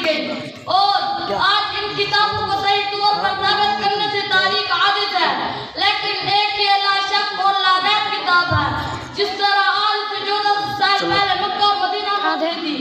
گئی، اور آج ان کتابوں کو صحیح طور پر ثابت کرنے سے تاریخ عاجز ہے، لیکن ایک یہ لا شک اور لا ریب کتاب ہے جس طرح آج سے 1400 سال پہلے مکہ اور مدینہ میں تھی،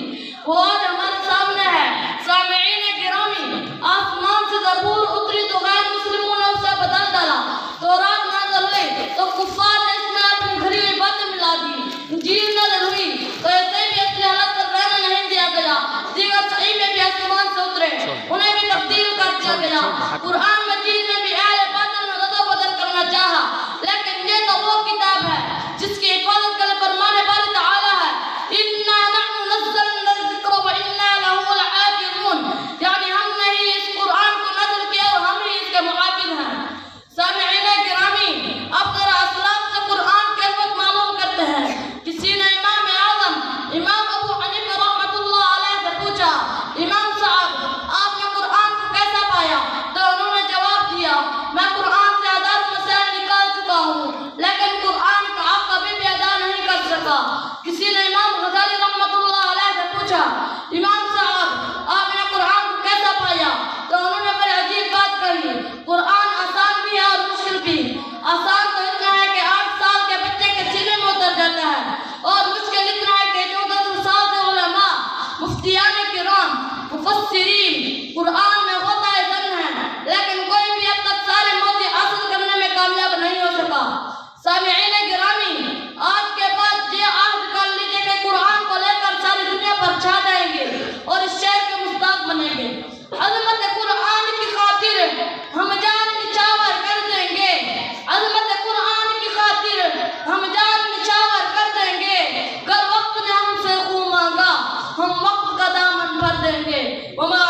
وہ آج ہمارے سامنے ہے۔ سامعین گرامی، آسمان سے زبور اتری تو غیر مسلموں نے اسے بدل ڈالا، تورات نازل ہوئی تو کفار نے اس میں اپنی گھڑی ہوئی باتیں ملا دی، انجیل نازل ہوئی تو ایسے بھی اصلی حالت پر رہنے نہیں دیا گیا، دیگر صحیح میں بھی آسمان سے اترے انہیں بھی تبدیل کر دیا گیا۔ قرآن مجید نے بھی اہل باطل میں رد و بدل کرنا چاہا، لیکن یہ تو وہ کتاب ہے جس کی حفاظت کرنے فرمان باری تعالی ہے، اِنَّا نَحْنُ نَزَّلْنَا الذِّكْرَ وَإِنَّا لَهُ لَحَافِظُونَ، یعنی ہم نے ہی اس قرآن کو نازل کیا اور ہم ہی اس کے محافظ ہیں۔ سامعین گرامی، اب ذرا اسلاف سے قرآن کی عظمت معلوم کرتے ہیں۔ کسی نے امام اعظم امام ابو حنیفہ رحمۃ اللہ علیہ سے پوچھا، امام صاحب آپ نے قرآن کو کیسا پایا؟ تو انہوں نے جواب دیا، میں قرآن سے ہزاروں مسائل نکال چکا ہوں لیکن قرآن کا حق کبھی بھی ادا نہیں کر سکا۔ کسی نے امام غزالی رحمۃ اللہ علیہ سے پوچھا، امام صاحب آپ نے قرآن کو کیسا پایا؟ تو انہوں نے بڑی عجیب بات کہی، قرآن آسان بھی ہے اور مشکل بھی۔ آسان تو اتنا ہے کہ 8 سال کے بچے کے سینے میں اتر جاتا ہے، اور مشکل اتنا ہے کہ 1400 سال سے علماء، مفتیان کرام، مفسرین قرآن میں غوطہ زن ہیں، لیکن کوئی بھی اب تک سارے موضوع حاصل کرنے میں کامیاب نہیں ہو سکا۔ سامعین گرامی، آج کے بعد یہ عہد کر لیجیے کہ قرآن کو لے کر ساری دنیا پر چھا جائیں گے اور اس شہر کے مصداق بنیں گے۔ عظمت قرآن کی خاطر ہم جان نچھاور کر دیں گے، عظمت قرآن کی خاطر ہم جان نچھاور کر دیں گے، گر وقت نے ہم سے خون مانگا ہم وقت کا دامن بھر دیں گے۔ وما